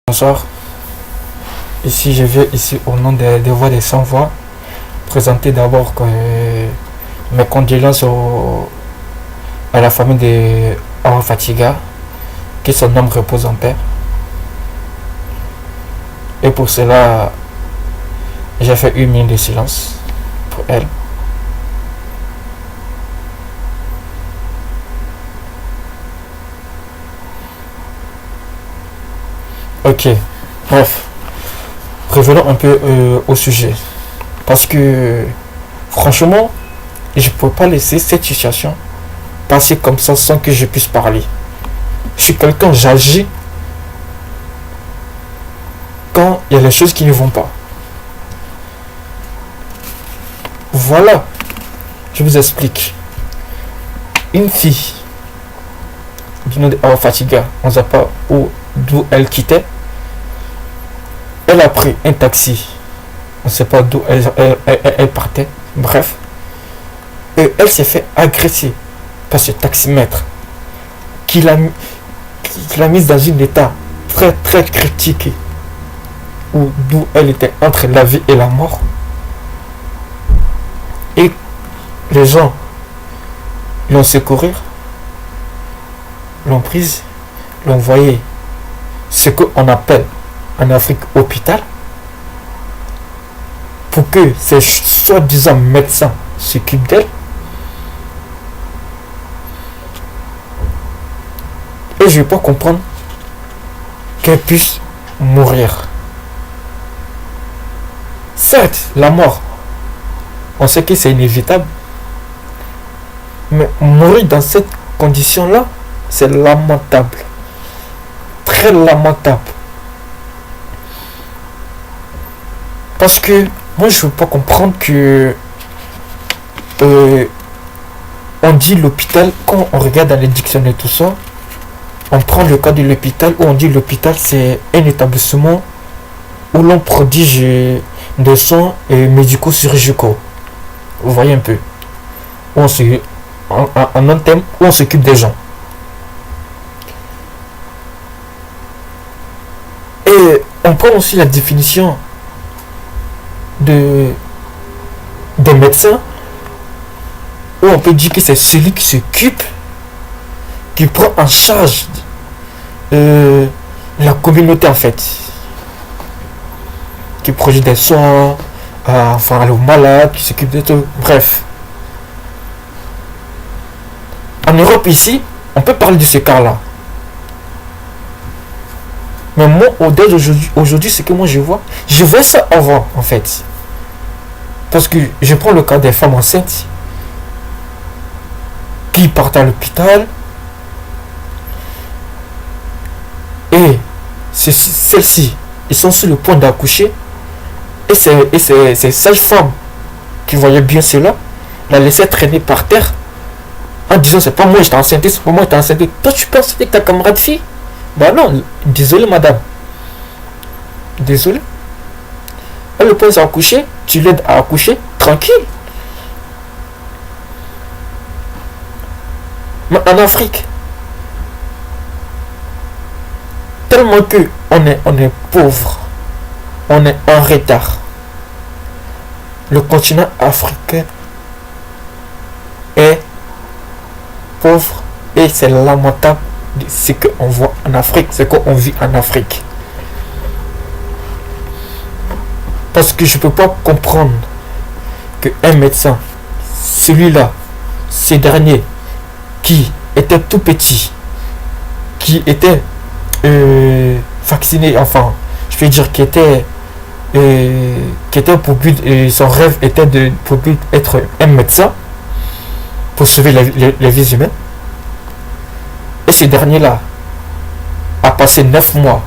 Bonsoir, ici je viens ici au nom des Voix des Sans Voix présenter d'abord mes condoléances à la famille de Awa Fatiga, que son âme repose en paix. Et pour cela, j'ai fait 1 minute de silence pour elle. Ok, bref, revenons un peu au sujet. Parce que, franchement, je ne peux pas laisser cette situation passer comme ça sans que je puisse parler. Je suis quelqu'un, j'agis quand il y a des choses qui ne vont pas. Voilà, je vous explique. Une fille du nom de Awa Fatiga, on ne sait pas d'où elle quittait. Elle a pris un taxi. On ne sait pas d'où elle partait. Bref. Et elle s'est fait agresser par ce taximètre qui l'a mise dans un état très très critique d'où elle était entre la vie et la mort. Et les gens l'ont secouru, l'ont prise, l'ont envoyée ce qu'on appelle en Afrique hôpital pour que ces soi-disant médecins s'occupent d'elle. Et je ne vais pas comprendre qu'elle puisse mourir. Certes, la mort, on sait que c'est inévitable, mais mourir dans cette condition-là, c'est lamentable. Très lamentable. Parce que moi je ne veux pas comprendre que on dit l'hôpital, quand on regarde dans les dictionnaires tout ça, on prend le cas de l'hôpital où on dit l'hôpital c'est un établissement où l'on prodige des soins médico-chirurgicaux. Vous voyez un peu. Où en un thème où on s'occupe des gens. Et on prend aussi la définition des médecins où on peut dire que c'est celui qui s'occupe, qui prend en charge la communauté en fait, qui produit des soins enfin aux malades, qui s'occupe de tout, bref. En Europe ici, on peut parler de ce cas-là. Mais moi, aujourd'hui, ce que moi je vois ça avant, en fait. Parce que je prends le cas des femmes enceintes qui partent à l'hôpital et celles-ci, ils sont sur le point d'accoucher et ces sages-femmes qui voyaient bien cela, la laissaient traîner par terre en disant c'est pas moi j'étais enceinte, c'est pas moi j'étais enceinte. Toi tu penses que ta camarade fille? Bah non, désolé madame. Désolé. Elle le pose à accoucher, tu l'aides à accoucher, tranquille. Mais en Afrique, tellement que on est pauvre, on est en retard. Le continent africain est pauvre et c'est lamentable ce qu'on voit en Afrique, ce qu'on vit en Afrique. Parce que je ne peux pas comprendre qu'un médecin, celui-là, ce dernier, qui était tout petit, qui était vacciné, enfin, je vais dire qui était pour but, son rêve était pour but être un médecin pour sauver les vies humaines. Et ce dernier-là a passé 9 mois,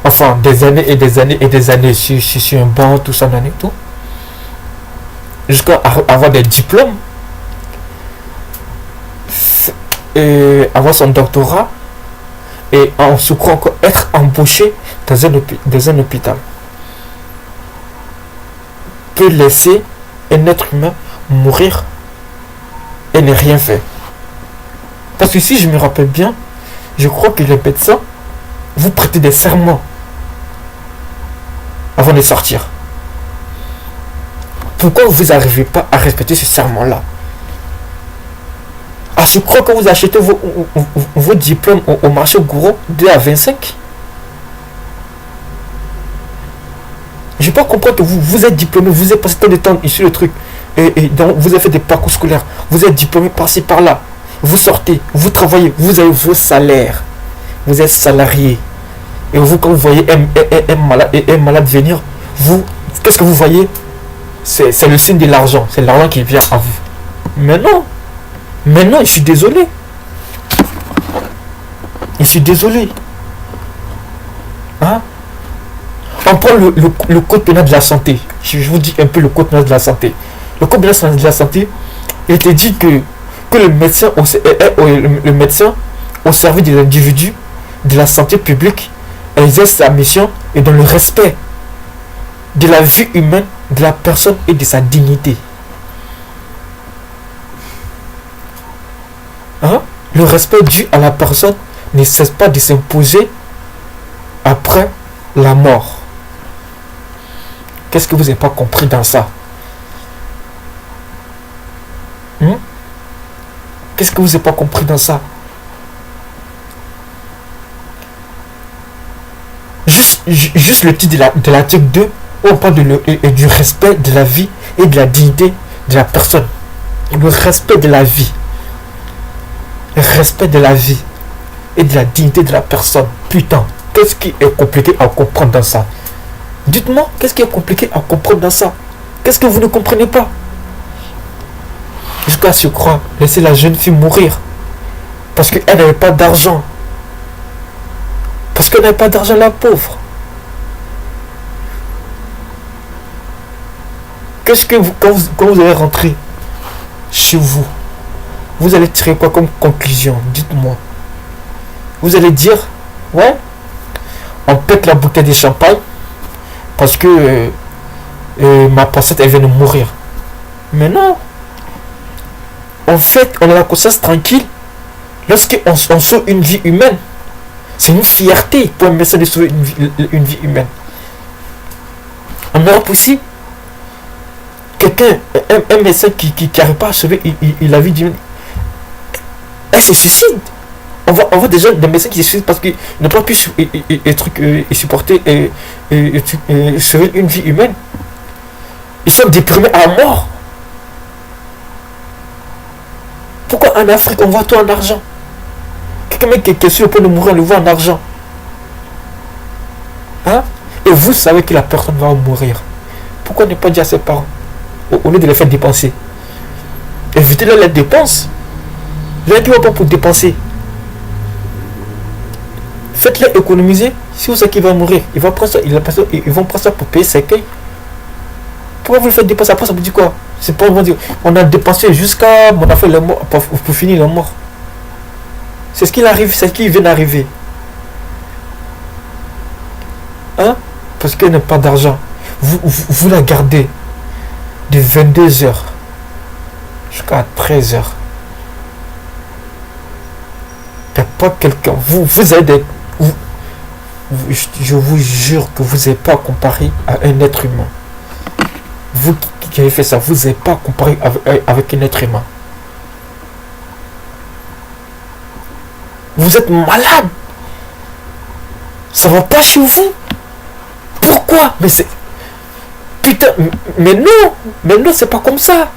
enfin des années et des années et des années sur un banc, tout ça, tout, jusqu'à avoir des diplômes, et avoir son doctorat, et en se croit encore être embauché dans un hôpital. Peut laisser un être humain mourir et ne rien faire. Parce que si je me rappelle bien, je crois que les médecins vous prêtez des serments avant de sortir. Pourquoi vous n'arrivez pas à respecter ce serment-là? Ah, je crois que vous achetez vos diplômes au marché Gouraud 2 à 25. Je peux pas comprendre que vous êtes diplômé, vous êtes passé tant de temps sur le truc, et donc vous avez fait des parcours scolaires, vous êtes diplômé par-ci par-là, vous sortez, vous travaillez, vous avez vos salaires, vous êtes salarié, et vous, quand vous voyez un malade venir, vous, qu'est-ce que vous voyez? C'est le signe de l'argent, c'est l'argent qui vient à vous. Mais non, je suis désolé. Je suis désolé. Hein? On prend le code pénal de la santé. Je vous dis un peu le code pénal de la santé. Le code pénal de la santé, il te dit que le médecin au service des individus, de la santé publique, exerce sa mission et dans le respect de la vie humaine de la personne et de sa dignité. Hein? Le respect dû à la personne ne cesse pas de s'imposer après la mort. Qu'est-ce que vous n'avez pas compris dans ça? Qu'est-ce que vous n'avez pas compris dans ça? Juste le titre de l'article 2, où on parle du respect de la vie et de la dignité de la personne. Le respect de la vie. Le respect de la vie et de la dignité de la personne. Putain, qu'est-ce qui est compliqué à comprendre dans ça? Dites-moi, qu'est-ce qui est compliqué à comprendre dans ça? Qu'est-ce que vous ne comprenez pas? Jusqu'à se croire, laisser la jeune fille mourir. Parce qu'elle n'avait pas d'argent. Parce qu'elle n'avait pas d'argent, la pauvre. Qu'est-ce que quand vous allez rentrer chez vous, vous allez tirer quoi comme conclusion? Dites-moi. Vous allez dire, ouais, on pète la bouteille de champagne parce que ma patiente, elle vient de mourir. Mais non. En fait, on a la conscience tranquille lorsqu'on sauve une vie humaine. C'est une fierté pour un médecin de sauver une vie humaine. En Europe aussi, un médecin qui n'arrive pas à sauver la vie d'une, elle se suicide. On voit déjà des médecins qui se suicident parce qu'ils n'ont pas pu supporter et sauver une vie humaine. Ils sont déprimés à mort. Pourquoi en Afrique on voit tout en argent? Quelqu'un qui est sur le point de mourir, le voit en argent. Hein? Et vous savez que la personne va mourir. Pourquoi ne pas dire à ses parents au lieu de les faire dépenser? Évitez-leur les dépenses. Les gens qui ne vont pas pour dépenser. Faites-les économiser. Si vous savez qu'il va mourir, ils vont prendre ça pour payer ses cueils. Pourquoi vous le faites dépenser? Après ça vous dit quoi? C'est pas, on a dépensé jusqu'à on a fait le mort pour finir le mort. C'est ce qu'il arrive, c'est ce qui vient d'arriver. Hein? Parce qu'elle n'a pas d'argent. Vous la gardez de 22h jusqu'à 13h. Il n'y a pas quelqu'un. Vous avez des. Je vous jure que vous n'avez pas comparé à un être humain. Vous qui avez fait ça, vous n'avez pas comparé avec un être humain. Vous êtes malade. Ça va pas chez vous. Pourquoi? Mais c'est... Putain, mais non, c'est pas comme ça.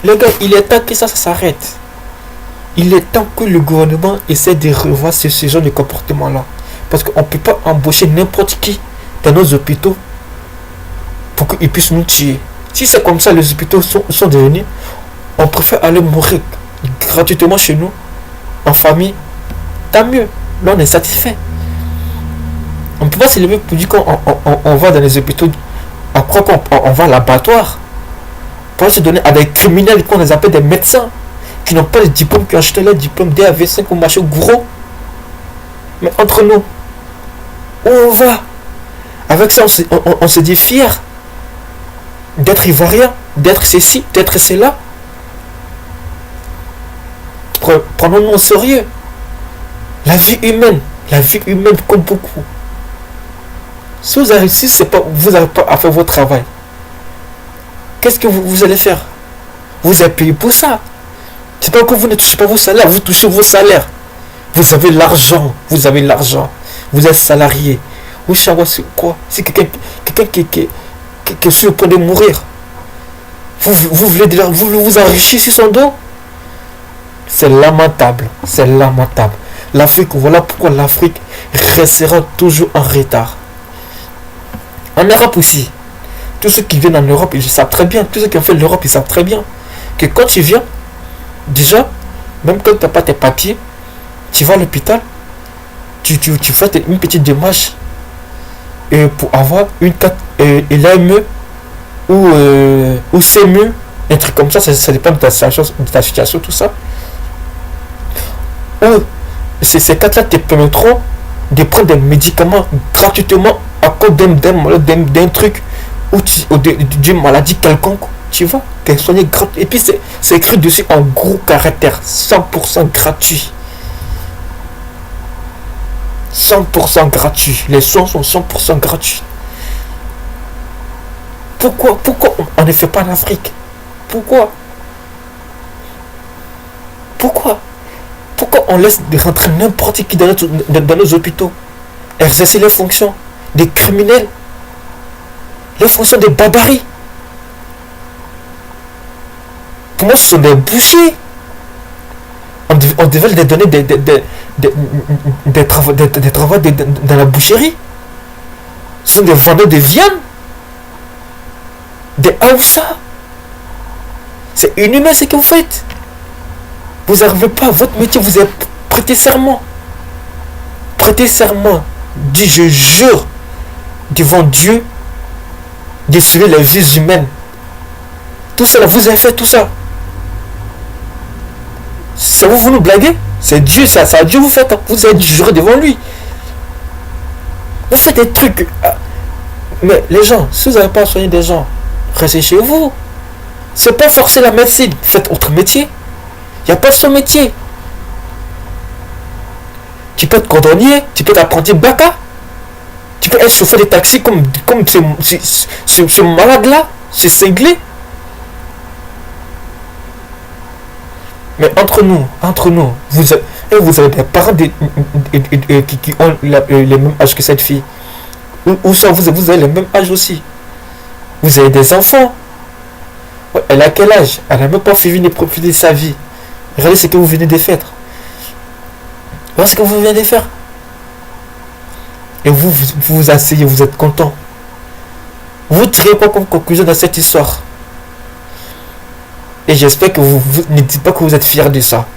Les gars, il est temps que ça s'arrête. Il est temps que le gouvernement essaie de revoir ce genre de comportement-là. Parce qu'on ne peut pas embaucher n'importe qui dans nos hôpitaux pour qu'ils puissent nous tuer. Si c'est comme ça, les hôpitaux sont devenus, on préfère aller mourir gratuitement chez nous, en famille. Tant mieux. Là, on est satisfait. On ne peut pas se lever pour dire qu'on va dans les hôpitaux, après qu'on va à l'abattoir, pour se donner à des criminels qu'on les appelle des médecins, qui n'ont pas de diplôme, qui ont acheté leur diplôme DAV5 au marché gros. Mais entre nous, où on va? Avec ça, on se dit fier d'être ivoirien, d'être ceci, d'être cela. Prenons-nous au sérieux. La vie humaine compte beaucoup. Si vous n'arrivez pas à faire votre travail, qu'est-ce que vous allez faire? Vous êtes payé pour ça. C'est pas que vous ne touchez pas vos salaires, vous touchez vos salaires. Vous avez l'argent. Vous êtes salarié. Vous savez c'est quoi? C'est quelqu'un qui est sur le point de mourir. Vous voulez vous enrichir sur son dos? C'est lamentable. L'Afrique, voilà pourquoi l'Afrique restera toujours en retard. En Europe aussi. Tous ceux qui viennent en Europe, ils savent très bien. Tous ceux qui ont fait l'Europe, ils savent très bien que quand tu viens, déjà, même quand tu n'as pas tes papiers, tu vas à l'hôpital, tu fais une petite démarche pour avoir une carte LAME ou CME, un truc comme ça, ça dépend de ta situation, tout ça. Ou ces cartes-là te permettront de prendre des médicaments gratuitement à cause d'un truc ou d'une maladie quelconque. Tu vois, t'es soigné gratuit. Et puis c'est écrit dessus en gros caractère, 100% gratuit. 100% gratuit. Les soins sont 100% gratuits. Pourquoi on ne fait pas en Afrique? Pourquoi on laisse rentrer n'importe qui dans nos hôpitaux, exercer les fonctions des criminels, les fonctions des barbaries? Pour moi, ce sont des bouchers. On devait leur donner des travaux dans la boucherie. Ce sont des vendeurs de viande, des Haoussa. C'est inhumain ce que vous faites. Vous n'arrivez pas à votre métier, vous avez prêté serment. Prêtez serment. Dis, je jure devant Dieu de sauver les vies humaines. Tout ça, vous avez fait tout ça. Ça vous nous blaguez? C'est Dieu, ça a Dieu vous faites. Vous avez juré devant lui. Vous faites des trucs. Mais les gens, si vous n'avez pas soigné des gens, restez chez vous. C'est pas forcer la médecine. Faites autre métier. Il n'y a pas de ce métier. Tu peux être cordonnier, tu peux être apprenti baka. Tu peux être chauffeur de taxi comme ce malade-là, ce cinglé. Mais entre nous, vous avez des parents qui ont le même âge que cette fille. Ou soit vous avez le même âge aussi. Vous avez des enfants. Elle a quel âge? Elle n'a même pas fini de profiter de sa vie. Regardez ce que vous venez de faire. Voilà ce que vous venez de faire. Et vous asseyez, vous êtes content. Vous tirez quoi comme conclusion dans cette histoire? Et j'espère que vous ne dites pas que vous êtes fiers de ça.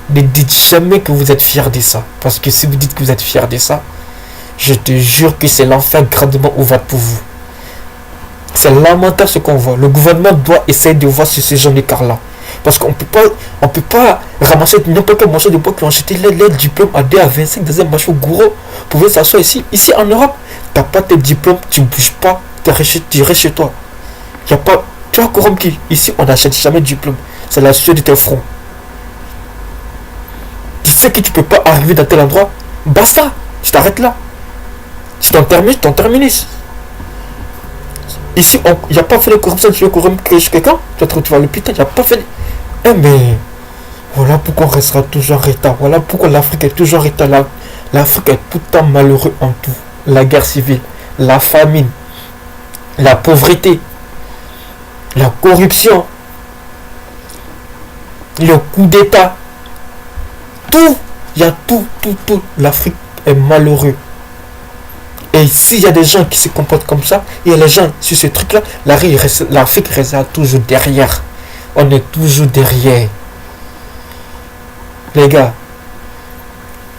Ne dites jamais que vous êtes fiers de ça. Parce que si vous dites que vous êtes fiers de ça, je te jure que c'est l'enfer grandement ouvert pour vous. C'est lamentable ce qu'on voit. Le gouvernement doit essayer de voir sur ce genre d'écart-là. Parce qu'on ne peut pas ramasser n'importe quel morceau de bois qui ont acheté les diplômes à 2 à 25 dans un marché gourou. Vous pouvez s'asseoir ici. Ici en Europe, tu n'as pas tes diplômes, tu ne bouges pas, tu restes chez toi. Il n'y a pas. Tu vois, comme qui ici, on n'achète jamais de diplôme. C'est la sueur de tes fronts. Tu sais que tu ne peux pas arriver dans tel endroit. Basta, tu t'arrêtes là. Si tu en terminus. Ici, il n'y a pas fait de corruption. Tu veux corrompre quelqu'un, tu vas à l'hôpital. Il n'y a pas fait de... mais voilà pourquoi on restera toujours en retard. Voilà pourquoi l'Afrique est toujours en retard. L'Afrique est tout le temps malheureux en tout. La guerre civile, la famine, la pauvreté, la corruption, le coup d'État. Tout, il y a tout. L'Afrique est malheureux. Et s'il y a des gens qui se comportent comme ça, il y a les gens sur ces trucs-là, l'Afrique restera toujours derrière. On est toujours derrière. Les gars,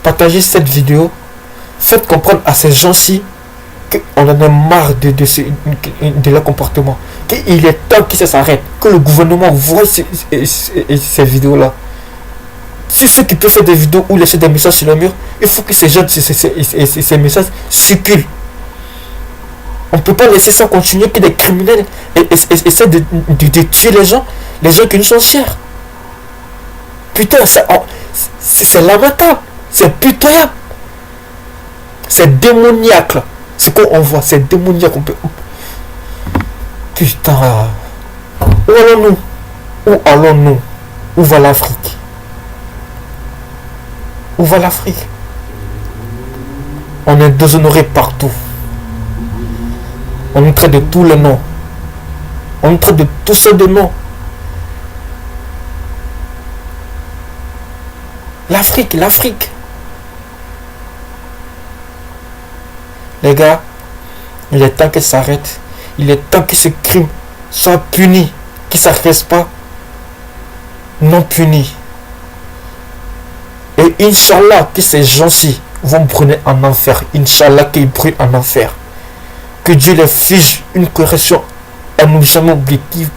partagez cette vidéo. Faites comprendre à ces gens-ci qu'on en a marre de leur comportement. Qu'il est temps que ça s'arrête. Que le gouvernement voit ces vidéos-là. Si ceux qui peuvent faire des vidéos ou laisser des messages sur le mur, il faut que ces gens, ces messages circulent. On ne peut pas laisser ça continuer, que des criminels essaient de tuer les gens qui nous sont chers. Putain, c'est lamentable. C'est pitoyable. C'est démoniaque là. Ce qu'on voit, c'est démoniaque. On peut... Putain. Où allons-nous? Où allons-nous? Où va l'Afrique? Où va l'Afrique? On est déshonoré partout. On nous traite de tous les noms. On nous traite de tous sortes de noms. L'Afrique, l'Afrique. Les gars, il est temps que ça s'arrête. Il est temps que ce crime soit puni. Qu'il ne s'arrête pas non puni. Et Inch'Allah que ces gens-ci vont brûler en enfer. Inch'Allah qu'ils brûlent en enfer. Que Dieu les fige une correction jamais objective.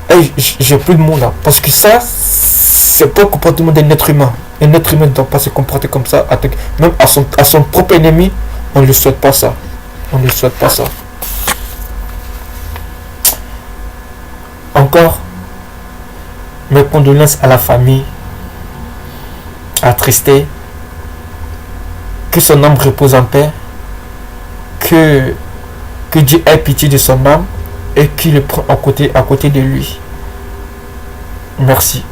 Hey, j'ai plus de mots là. Parce que ça, c'est pas le comportement d'un être humain. Un être humain ne doit pas se comporter comme ça. Même à son propre ennemi, on ne lui souhaite pas ça. On ne lui souhaite pas ça. Encore, mes condoléances à la famille attristée. Que son âme repose en paix. Que Dieu ait pitié de son âme et qu'il le prenne à côté de lui. Merci.